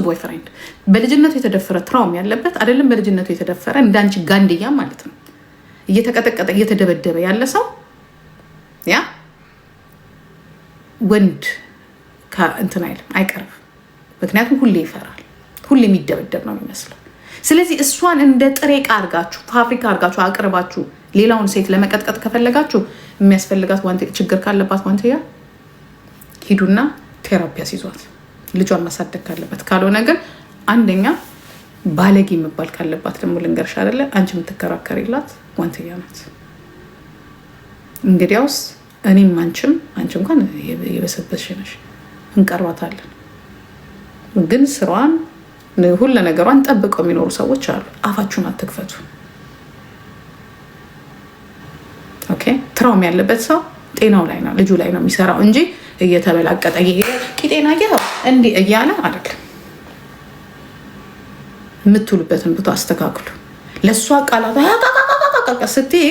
ቦይፍሬንድ በልጅነቱ የተደፈረ ትራውም ያለበት አይደለም። በልጅነቱ የተደፈረ እንዳንቺ ጋንድያ ማለት ነው እየተቀጠቀጠ እየተደበደበ ያለ ሰው ያ ወንድ እንትን አይልም አይቀርም። ምክንያቱም ሁሌ ይፈራል፣ ሁሌ የሚደበደብ ነው የሚመስለው። ስለዚህ እሷን እንደ ጥሬ ዕቃ አድርጋችሁ ፋብሪካ አድርጋችሁ አቅርባችሁ ሌላውን ሴት ለመቀጥቀጥ ከፈለጋችሁ የሚያስፈልጋት ችግር ካለባት ዋንትያ ሂዱና ቴራፒ አስይዟት ልጇን ማሳደግ ካለበት። ካልሆነ ግን አንደኛ ባለጌ መባል ካለባት ደግሞ ልንገርሽ አይደለ አንቺ የምትከራከሪላት ዋንትያ ናት። እንግዲያውስ እኔም አንቺ እንኳን የበሰበስሽ ነሽ እንቀርባታለን። ግን ስሯን ሁሉ ነገሯን ጠብቀው የሚኖሩ ሰዎች አሉ። አፋችሁን አትክፈቱ። ኦኬ ትራውም ያለበት ሰው ጤናው ላይ ነው ልጁ ላይ ነው የሚሰራው እንጂ እየተበላቀጠ ቂጤና እንዲህ እያለ አይደለም። የምትውሉበትን ቦታ አስተካክሉ። ለእሷ ቃላት ስትይ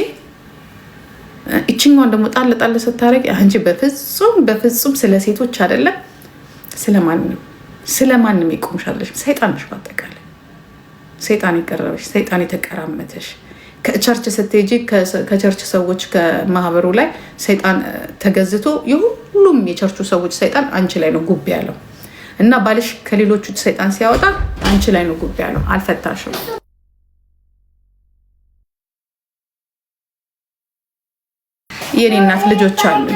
ይችኛዋን ደግሞ ጣል ስታደርግ አንቺ በፍጹም ስለ ሴቶች አይደለም ስለማንም ይቆምሻለሽ። ሰይጣንሽ ባጠቃላይ ሰይጣን የቀረበሽ ሰይጣን የተቀራመተሽ ከቸርች ስትሄጂ ከቸርች ሰዎች ከማህበሩ ላይ ሰይጣን ተገዝቶ የሁሉም የቸርቹ ሰዎች ሰይጣን አንቺ ላይ ነው ጉብ ያለው እና ባልሽ ከሌሎቹ ሰይጣን ሲያወጣ አንቺ ላይ ነው ጉብ ያለው። አልፈታሽም። የኔ እናት ልጆች አሉ።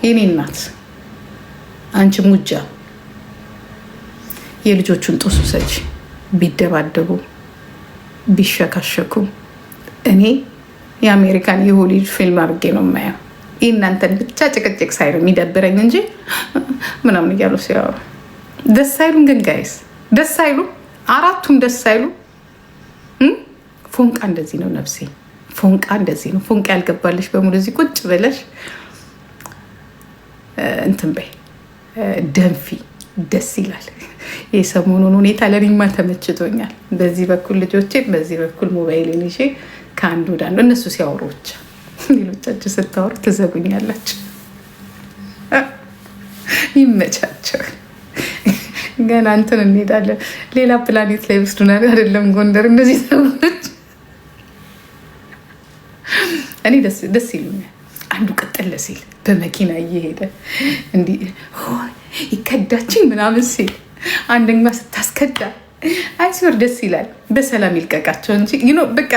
የኔ እናት አንቺ ሙጃ የልጆቹን ጦስ ውሰጂ። ቢደባደቡ ቢሸካሸኩ እኔ የአሜሪካን የሆሊውድ ፊልም አድርጌ ነው የማየው። እናንተን ብቻ ጭቅጭቅ ሳይሉ የሚደብረኝ እንጂ ምናምን እያሉ ሲያወሩ ደስ አይሉም። ግን ጋይስ ደስ አይሉ፣ አራቱም ደስ አይሉ። ፎንቃ እንደዚህ ነው ነፍሴ፣ ፎንቃ እንደዚህ ነው። ፎንቃ ያልገባለሽ በሙሉ እዚህ ቁጭ ብለሽ እንትን በይ ደንፊ። ደስ ይላል። የሰሞኑን ሁኔታ ለኔማ ተመችቶኛል። በዚህ በኩል ልጆቼን፣ በዚህ በኩል ሞባይልን ይዤ ከአንዱ ወደ አንዱ እነሱ ሲያወሩ ብቻ፣ ሌሎቻችሁ ስታወሩ ትዘጉኛላችሁ። ይመቻቸው። ገና እንትን እንሄዳለን ሌላ ፕላኔት ላይ ወስዱናል አይደለም ጎንደር። እነዚህ ሰዎች እኔ ደስ ይሉኛል። አንዱ ቅጥል ሲል በመኪና እየሄደ እንዲህ ይከዳችኝ ምናምን ሲል አንደኛ ስታስከዳ አይሲወር ደስ ይላል። በሰላም ይልቀቃቸው እንጂ በቃ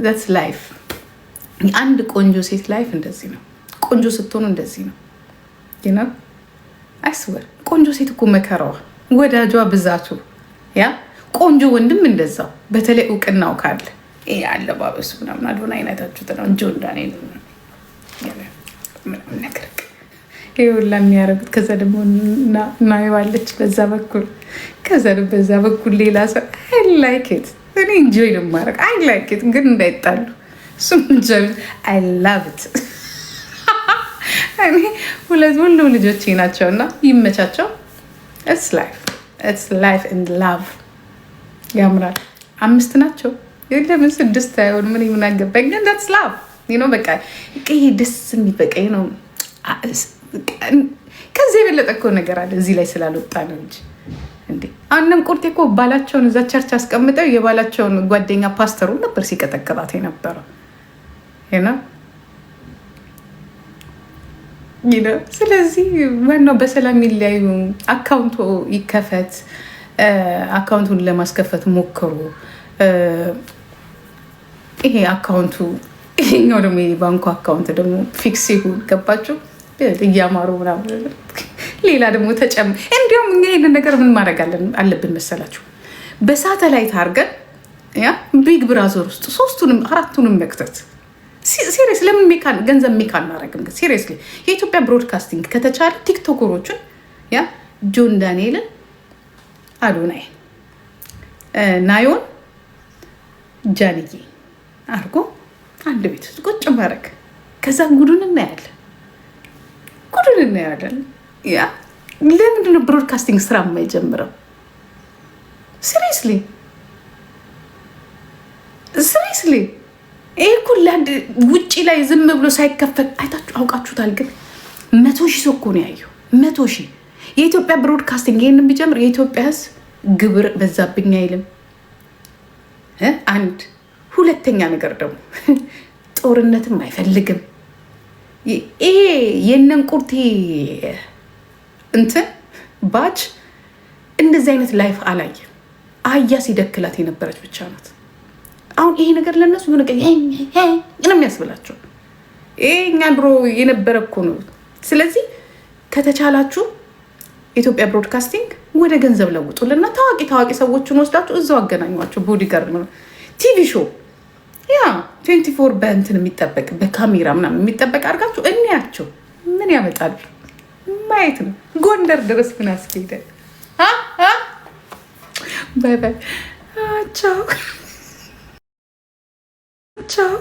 that's life። አንድ ቆንጆ ሴት ላይፍ እንደዚህ ነው። ቆንጆ ስትሆኑ እንደዚህ ነው። አይስወር ቆንጆ ሴት እኮ መከራዋ ወዳጇ ብዛቱ። ያ ቆንጆ ወንድም እንደዛው። በተለይ እውቅናው ካለ አለባበሱ ምናምን አድሆን አይነታችሁት ነው እንጂ እንዳኔ ምናምን ነገር ይኸውላ የሚያደርጉት። ከዛ ደግሞ እናየዋለች በዛ በኩል፣ ከዛ በዛ በኩል ሌላ ሰው አይ ላይክ ኢት። እኔ እንጆይ ነው የማደርግ። አይ ላይክ ኢት ግን እንዳይጣሉ እሱም እንጆይ አይ ላቭ ኢት። እኔ ሁሉ ልጆቼ ናቸው እና ይመቻቸው። ኢትስ ላይፍ ኤንድ ላቭ። ያምራል። 5 ናቸው ለምን 6 አይሆን? ምን ይምናገባኝ? ግን that's love በቃ ይሄ ደስ የሚበቃ ነው። ከዚህ የበለጠ እኮ ነገር አለ እዚህ ላይ ስላልወጣ ነው እንጂ እንዴ አንም ቁርጤ እኮ ባላቸውን እዛ ቸርች አስቀምጠው የባላቸውን ጓደኛ ፓስተሩ ነበር ሲቀጠቅጣት የነበረው ስለዚህ ዋናው በሰላም ይለያዩ። አካውንቱ ይከፈት። አካውንቱን ለማስከፈት ሞክሩ። ይሄ አካውንቱ ይሄኛው ደግሞ የባንኩ አካውንት ደግሞ ፊክስ ይሁን። ገባችሁ? እያማሩ ምናምን ሌላ ደግሞ እንዲሁም ይሄንን ነገር ምን ማድረግ አለብን መሰላችሁ? በሳተላይት አድርገን ቢግ ብራዘር ውስጥ 3ቱንም 4ቱንም መክተት። ሲሪየስ ለምን ገንዘብ ሜክ አናደርግም? ሲሪየስሊ የኢትዮጵያ ብሮድካስቲንግ ከተቻለ ቲክቶከሮችን ጆን ዳንኤልን፣ አዶናይ፣ ናዮን፣ ጃንዬ አድርጎ አንድ ቤት ውስጥ ቁጭ ማድረግ። ከዛ ጉዱን እናያለን። ለምንድነው ብሮድካስቲንግ ስራ የማይጀምረው? ሲሪየስሊ ይሄ እኮ ውጭ ላይ ዝም ብሎ ሳይከፈል አይታችሁ አውቃችሁታል። ግን 100,000 ሰው እኮ ነው ያየው። 100,000 የኢትዮጵያ ብሮድካስቲንግ ይህንን ቢጀምር የኢትዮጵያ ሕዝብ ግብር በዛብኝ አይልም። አንድ ሁለተኛ ነገር ደግሞ ጦርነትም አይፈልግም። ይሄ የነንቁርቴ እንትን ባች እንደዚህ አይነት ላይፍ አላየም። አህያ ሲደክላት የነበረች ብቻ ናት። አሁን ይሄ ነገር ለነሱ ሆነ ነው የሚያስብላቸው። ይሄ እኛ ድሮ የነበረ እኮ ነው። ስለዚህ ከተቻላችሁ ኢትዮጵያ ብሮድካስቲንግ ወደ ገንዘብ ለውጡልና ታዋቂ ሰዎችን ወስዳችሁ እዛው አገናኟቸው። ቦዲጋርድ ነው ቲቪ ሾው ያ 24 በእንትን የሚጠበቅ በካሜራ ምናምን የሚጠበቅ አድርጋችሁ እንያቸው። ምን ያመጣሉ ማየት ነው። ጎንደር ድረስ ምን አስኬደ? ባይ ባይ። ቻው ቻው።